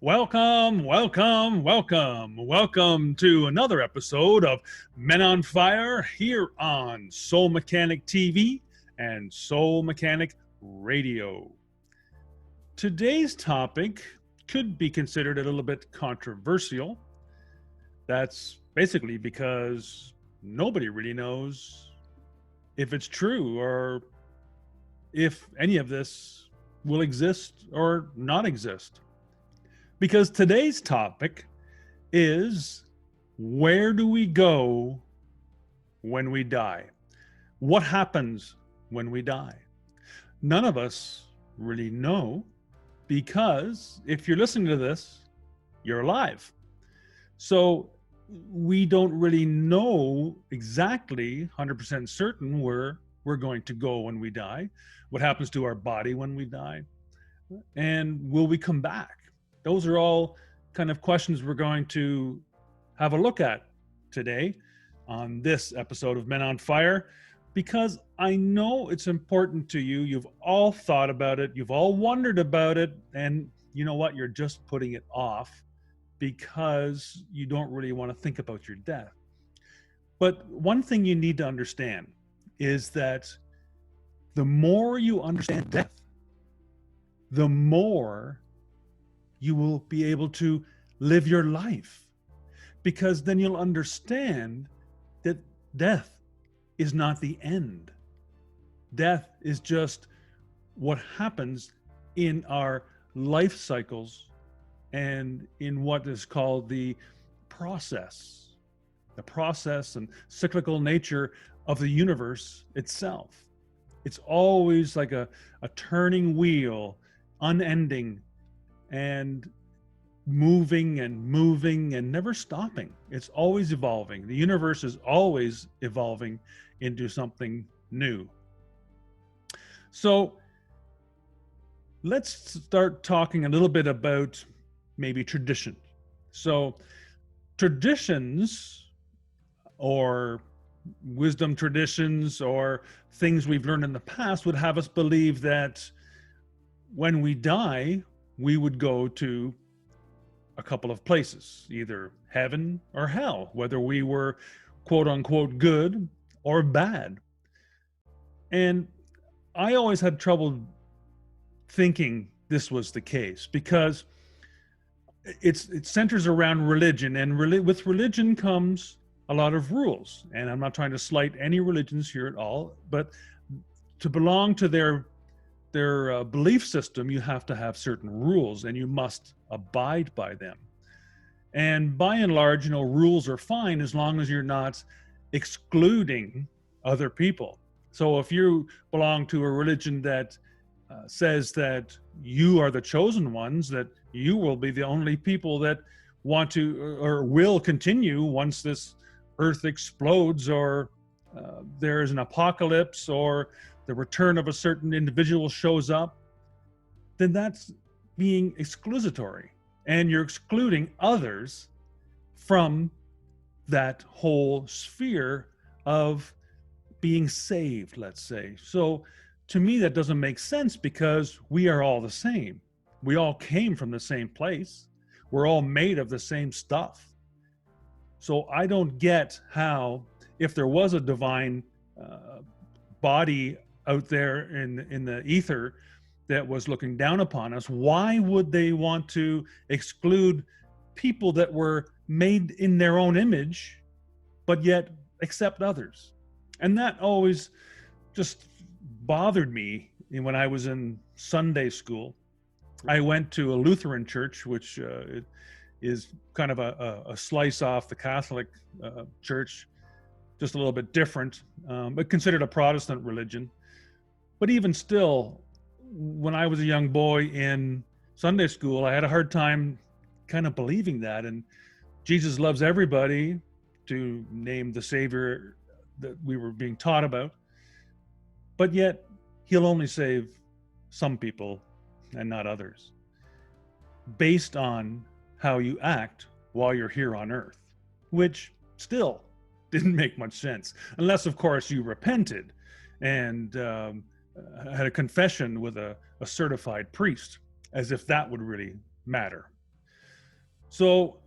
Welcome, welcome, welcome, welcome to another episode of Men on Fire here on Soul Mechanic TV and Soul Mechanic Radio. Today's topic could be considered a little bit controversial. That's basically because nobody really knows if it's true or if any of this will exist or not exist. Because today's topic is, where do we go when we die? What happens when we die? None of us really know, because if you're listening to this, you're alive. So we don't really know exactly 100% certain where we're going to go when we die, what happens to our body when we die, and will we come back? Those are all kind of questions we're going to have a look at today on this episode of Men on Fire, because I know it's important to you. You've all thought about it. You've all wondered about it. And you know what? You're just putting it off because you don't really want to think about your death. But one thing you need to understand is that the more you understand death, the more you will be able to live your life, because then you'll understand that death is not the end. Death is just what happens in our life cycles and in what is called the process and cyclical nature of the universe itself. It's always like a turning wheel, unending, and moving and never stopping. It's always evolving. The universe is always evolving into something new. So let's start talking a little bit about maybe tradition. So traditions, or wisdom traditions, or things we've learned in the past, would have us believe that when we die, we would go to a couple of places, either heaven or hell, whether we were quote unquote good or bad. And I always had trouble thinking this was the case, because it centers around religion, and with religion comes a lot of rules. And I'm not trying to slight any religions here at all, but to belong to their belief system, you have to have certain rules, and you must abide by them. And by and large, rules are fine as long as you're not excluding other people. So if you belong to a religion that says that you are the chosen ones, that you will be the only people that want to or will continue once this earth explodes, or there is an apocalypse, or the return of a certain individual shows up, then that's being exclusatory, and you're excluding others from that whole sphere of being saved, let's say. So to me, that doesn't make sense, because we are all the same. We all came from the same place. We're all made of the same stuff. So I don't get how, if there was a divine body out there in the ether that was looking down upon us, why would they want to exclude people that were made in their own image, but yet accept others? And that always just bothered me. When I was in Sunday school, I went to a Lutheran church, which is kind of a slice off the Catholic church, just a little bit different, but considered a Protestant religion. But even still, when I was a young boy in Sunday school, I had a hard time kind of believing that. And Jesus loves everybody, to name the Savior that we were being taught about. But yet, he'll only save some people and not others, based on how you act while you're here on earth, which still didn't make much sense, unless, of course, you repented and had a confession with a certified priest, as if that would really matter. So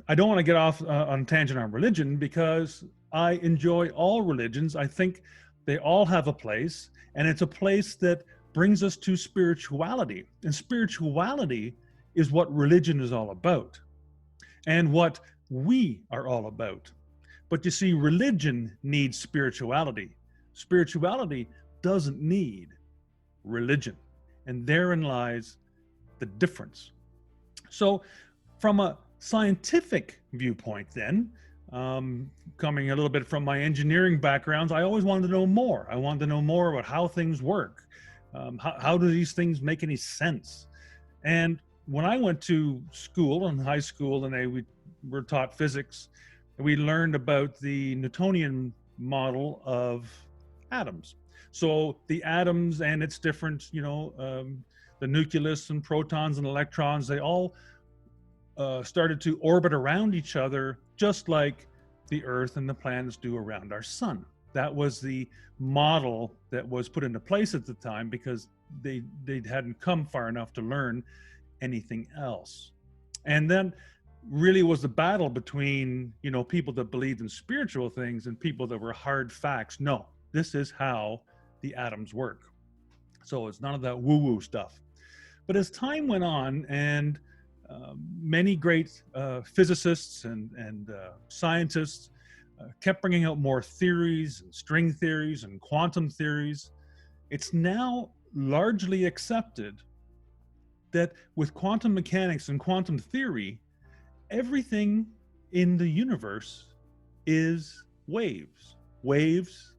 I don't want to get off on a tangent on religion, because I enjoy all religions. I think they all have a place, and it's a place that brings us to spirituality. And spirituality is what religion is all about, and what we are all about. But you see, religion needs spirituality. Spirituality doesn't need religion. And therein lies the difference. So, from a scientific viewpoint, then, coming a little bit from my engineering backgrounds, I always wanted to know more. I wanted to know more about how things work. How do these things make any sense? And when I went to school in high school, and we were taught physics, we learned about the Newtonian model of atoms. So the atoms and its different, the nucleus and protons and electrons, they all started to orbit around each other, just like the Earth and the planets do around our sun. That was the model that was put into place at the time, because they hadn't come far enough to learn anything else. And then really was the battle between, people that believed in spiritual things and people that were hard facts. No, this is how the atoms work. So it's none of that woo-woo stuff. But as time went on, and many great physicists and scientists kept bringing out more theories, and string theories and quantum theories, it's now largely accepted that with quantum mechanics and quantum theory, everything in the universe is waves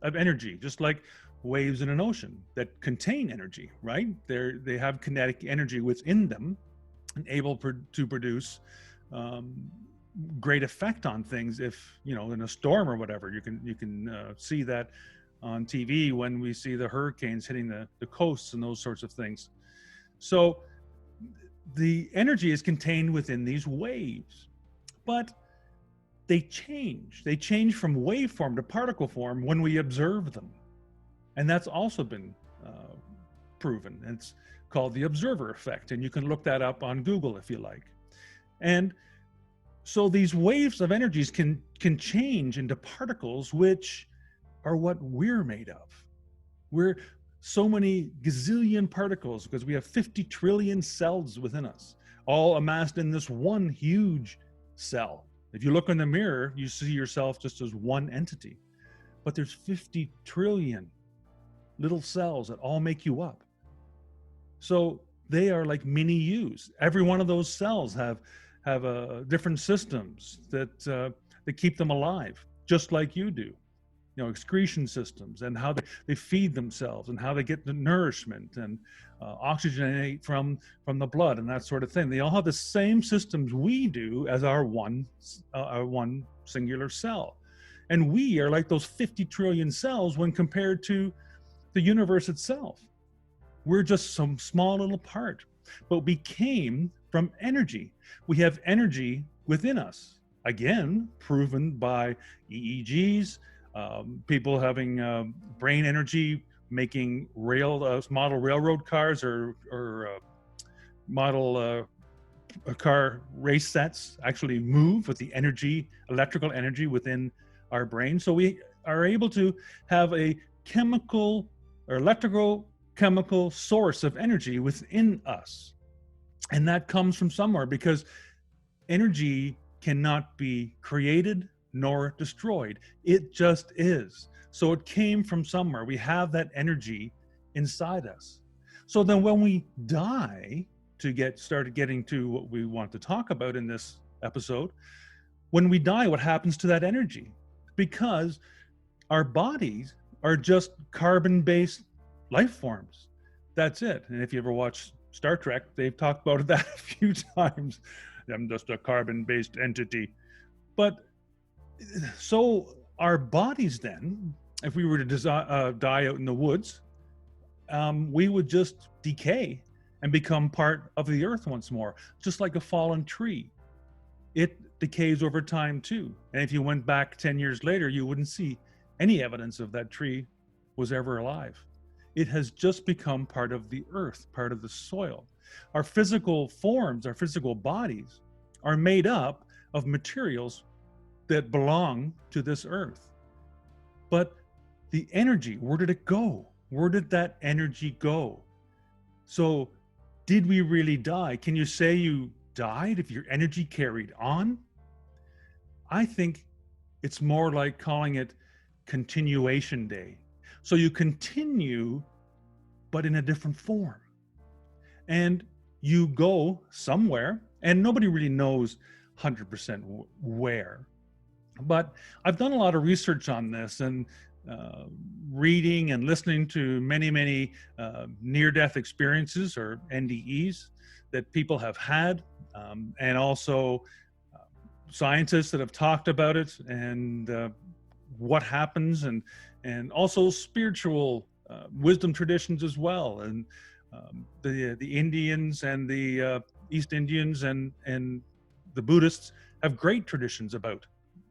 of energy, just like waves in an ocean that contain energy, right? They have kinetic energy within them, and able to produce great effect on things. If in a storm or whatever, you can see that on TV when we see the hurricanes hitting the coasts and those sorts of things. So the energy is contained within these waves, but they change from waveform to particle form when we observe them. And that's also been proven. It's called the observer effect, and you can look that up on Google if you like. And so these waves of energies can change into particles, which are what we're made of. We're so many gazillion particles because we have 50 trillion cells within us, all amassed in this one huge cell. If you look in the mirror, you see yourself just as one entity, but there's 50 trillion little cells that all make you up. So they are like mini yous. Every one of those cells have different systems that keep them alive, just like you do. Excretion systems, and how they feed themselves, and how they get the nourishment and oxygenate from the blood and that sort of thing. They all have the same systems we do as our one singular cell. And we are like those 50 trillion cells when compared to the universe itself. We're just some small little part, but we came from energy. We have energy within us. Again, proven by EEGs, people having brain energy, making model railroad cars or model car race sets actually move with the energy, electrical energy within our brain. So we are able to have a chemical or electrical chemical source of energy within us. And that comes from somewhere, because energy cannot be created nor destroyed. It just is. So it came from somewhere. We have that energy inside us. So then when we die, to get started getting to what we want to talk about in this episode, when we die, what happens to that energy? Because our bodies are just carbon-based life forms. That's it. And if you ever watch Star Trek, they've talked about that a few times. I'm just a carbon-based entity. But so our bodies then, if we were to die out in the woods, we would just decay and become part of the earth once more, just like a fallen tree. It decays over time too. And if you went back 10 years later, you wouldn't see any evidence of that tree was ever alive. It has just become part of the earth, part of the soil. Our physical forms, our physical bodies are made up of materials that belong to this earth. But the energy, where did it go? Where did that energy go? So, did we really die? Can you say you died if your energy carried on? I think it's more like calling it continuation day. So you continue, but in a different form. And you go somewhere, and nobody really knows 100% where. But I've done a lot of research on this, and reading and listening to many near-death experiences, or NDEs, that people have had, and also scientists that have talked about it, and what happens, and also spiritual wisdom traditions as well, and the Indians and the East Indians and the Buddhists have great traditions about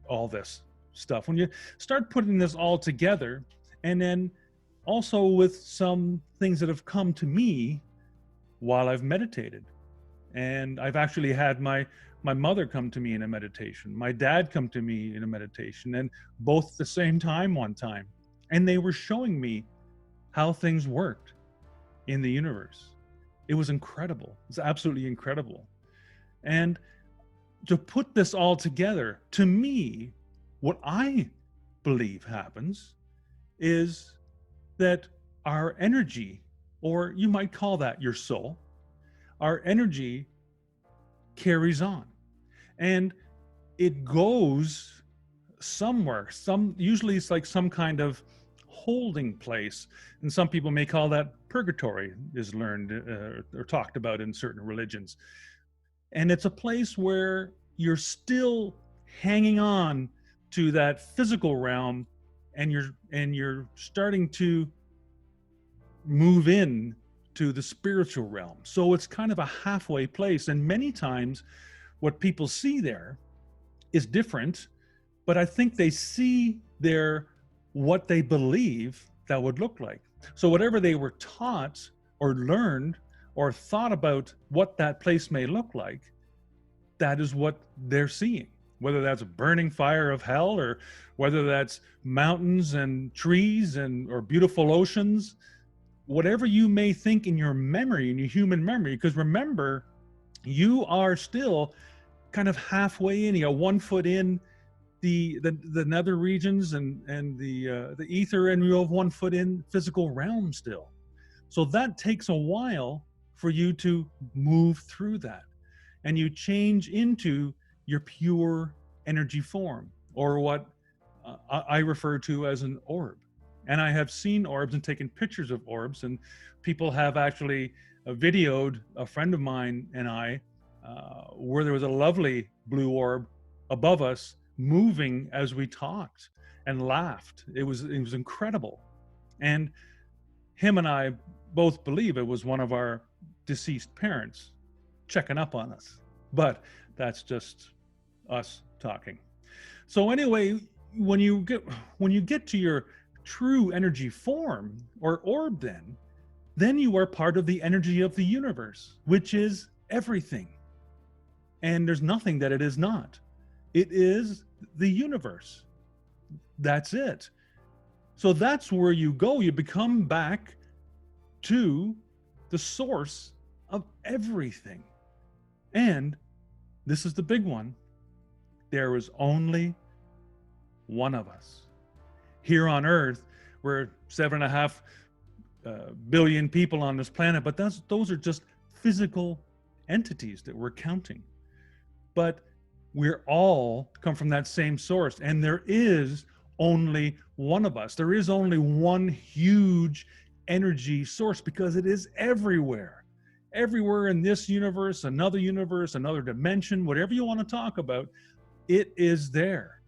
all this stuff. When you start putting this all together, and then also with some things that have come to me while I've meditated, and I've actually had my mother come to me in a meditation, my dad come to me in a meditation, and both at the same time one time, and they were showing me how things worked in the universe. It was incredible. It's absolutely incredible. And to put this all together, to me, what I believe happens is that our energy, or you might call that your soul, our energy carries on, and it goes somewhere. Usually it's like some kind of holding place, and some people may call that purgatory, is learned or talked about in certain religions. And it's a place where you're still hanging on to that physical realm, and you're starting to move in to the spiritual realm. So it's kind of a halfway place, and many times what people see there is different, but I think they see there what they believe that would look like. So whatever they were taught or learned or thought about what that place may look like, that is what they're seeing. Whether that's a burning fire of hell, or whether that's mountains and trees or beautiful oceans, whatever you may think in your memory, in your human memory, because remember, you are still kind of halfway in, 1 foot in the nether regions and the ether, and you have 1 foot in physical realm still. So that takes a while for you to move through that, and you change into your pure energy form, or what I refer to as an orb. And I have seen orbs and taken pictures of orbs, and people have actually videoed a friend of mine and I, where there was a lovely blue orb above us moving as we talked and laughed. It was incredible. And him and I both believe it was one of our deceased parents checking up on us, but that's just us talking. So anyway, when you get to your true energy form or orb, then you are part of the energy of the universe, which is everything. And there's nothing that it is not. It is the universe. That's it. So that's where you go. You become back to the source of everything. And this is the big one. There is only one of us. Here on Earth, we're 7.5 billion people on this planet, but those are just physical entities that we're counting. But we're all come from that same source, and there is only one of us. There is only one huge energy source, because it is everywhere. Everywhere in this universe, another dimension, whatever you want to talk about, it is there.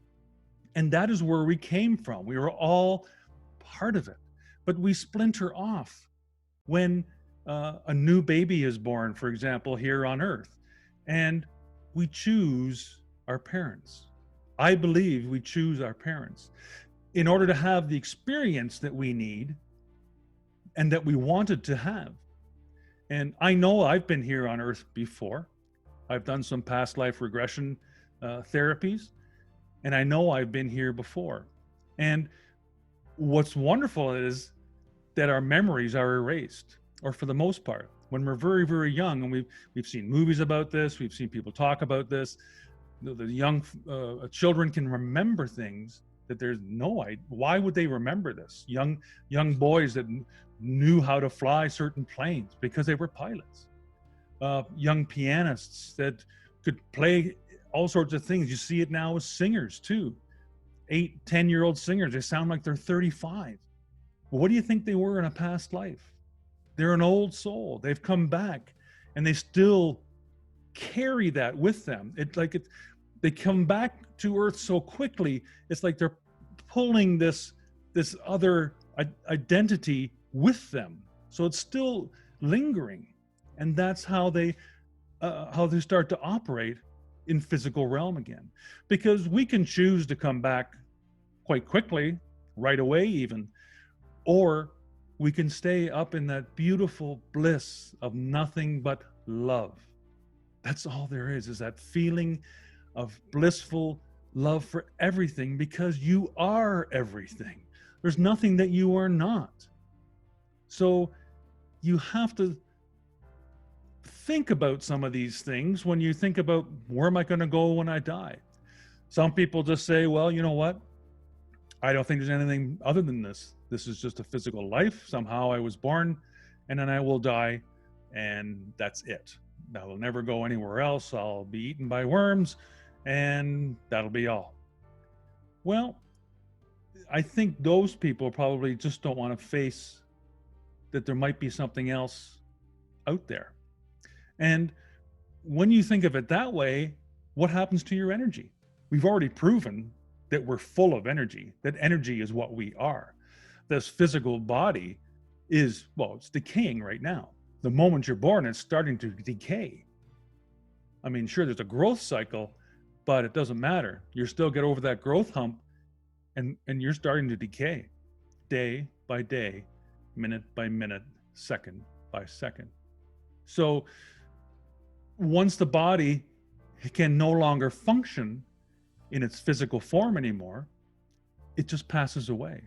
And that is where we came from. We were all part of it. But we splinter off when a new baby is born, for example, here on Earth. And we choose our parents. I believe we choose our parents in order to have the experience that we need and that we wanted to have. And I know I've been here on Earth before. I've done some past life regression therapies, and I know I've been here before. And what's wonderful is that our memories are erased, or for the most part. When we're very, very young, and we've seen movies about this, we've seen people talk about this. The young children can remember things that there's no idea. Why would they remember this? Young boys that knew how to fly certain planes because they were pilots. Young pianists that could play all sorts of things. You see it now with singers too. 8, 10-year-old singers, they sound like they're 35. Well, what do you think they were in a past life? They're an old soul. They've come back, and they still carry that with them. They come back to Earth so quickly. It's like they're pulling this other identity with them. So it's still lingering, and that's how they start to operate in physical realm again. Because we can choose to come back quite quickly, right away even, or we can stay up in that beautiful bliss of nothing but love. That's all there is that feeling of blissful love for everything, because you are everything. There's nothing that you are not. So you have to think about some of these things when you think about, where am I going to go when I die? Some people just say, well, you know what? I don't think there's anything other than this. This is just a physical life. Somehow I was born, and then I will die, and that's it. I will never go anywhere else. I'll be eaten by worms, and that'll be all. Well, I think those people probably just don't want to face that there might be something else out there. And when you think of it that way, what happens to your energy? We've already proven that we're full of energy, that energy is what we are. This physical body is, well, it's decaying right now. The moment you're born, it's starting to decay. I mean, sure, there's a growth cycle, but it doesn't matter. You still get over that growth hump, and you're starting to decay day by day, minute by minute, second by second. So once the body can no longer function in its physical form anymore, it just passes away.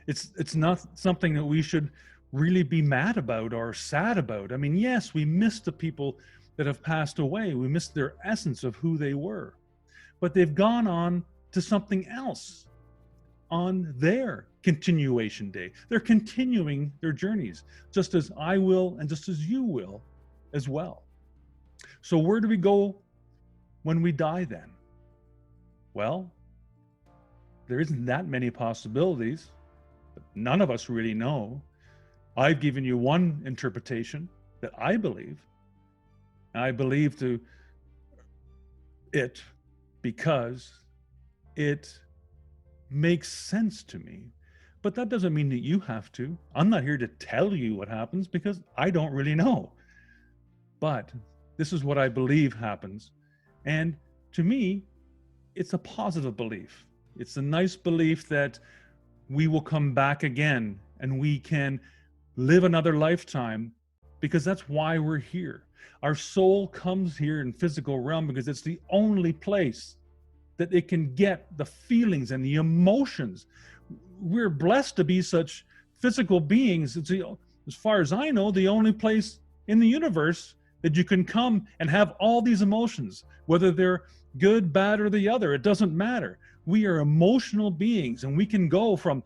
It's not something that we should really be mad about or sad about. I mean, yes, we miss the people that have passed away. We miss their essence of who they were. But they've gone on to something else on their continuation day. They're continuing their journeys, just as I will and just as you will as well. So where do we go when we die then? Well, there isn't that many possibilities, but none of us really know. I've given you one interpretation that I believe. I believe to it because it makes sense to me. But that doesn't mean that you have to. I'm not here to tell you what happens because I don't really know. But this is what I believe happens. And to me, it's a positive belief. It's a nice belief that we will come back again and we can live another lifetime, because that's why we're here. Our soul comes here in physical realm because it's the only place that it can get the feelings and the emotions. We're blessed to be such physical beings. It's, as far as I know, the only place in the universe that you can come and have all these emotions, whether they're good, bad, or the other. It doesn't matter. We are emotional beings, and we can go from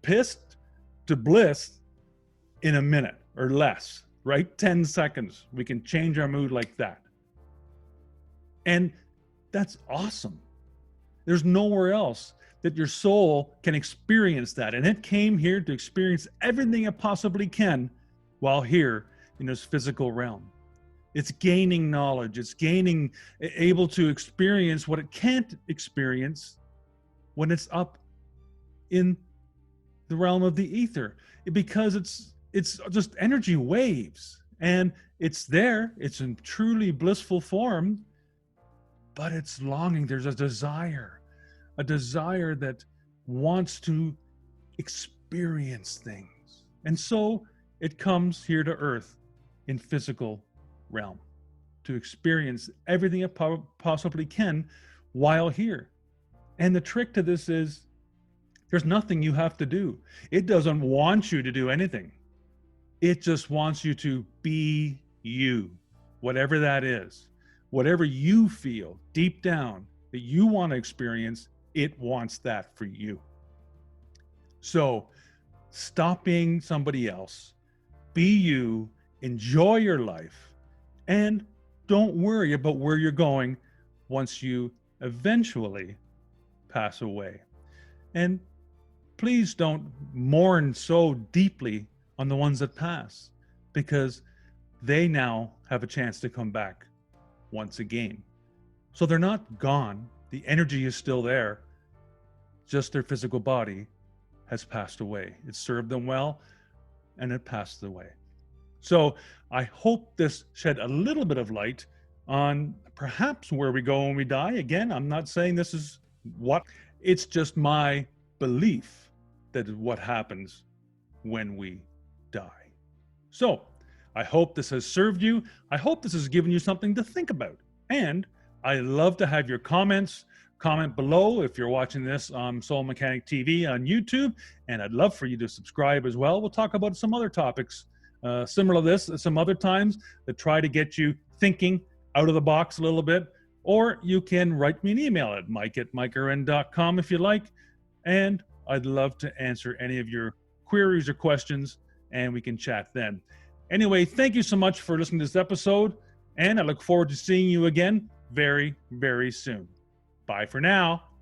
pissed to bliss in a minute or less, right? 10 seconds. We can change our mood like that. And that's awesome. There's nowhere else that your soul can experience that. And it came here to experience everything it possibly can while here in this physical realm. It's gaining knowledge. It's able to experience what it can't experience when it's up in the realm of the ether, because it's just energy waves, and it's there. It's in truly blissful form, but it's longing. There's a desire that wants to experience things. And so it comes here to earth in physical realm. to experience everything it possibly can while here. And the trick to this is there's nothing you have to do. It doesn't want you to do anything. It just wants you to be you, whatever that is. Whatever you feel deep down that you want to experience, it wants that for you. So stop being somebody else. Be you, enjoy your life, and don't worry about where you're going once you eventually pass away. And please don't mourn so deeply on the ones that pass, because they now have a chance to come back once again. So they're not gone. The energy is still there. Just their physical body has passed away. It served them well, and it passed away. So I hope this shed a little bit of light on perhaps where we go when we die. Again, I'm not saying this is what, it's just my belief that is what happens when we die. So I hope this has served you. I hope this has given you something to think about. And I love to have your comments. Comment below if you're watching this on Soul Mechanic TV on YouTube. And I'd love for you to subscribe as well. We'll talk about some other topics similar to this some other times that try to get you thinking out of the box a little bit. Or you can write me an email at mike@mikearend.com if you like. And I'd love to answer any of your queries or questions, and we can chat then. Anyway, thank you so much for listening to this episode, and I look forward to seeing you again very, very soon. Bye for now.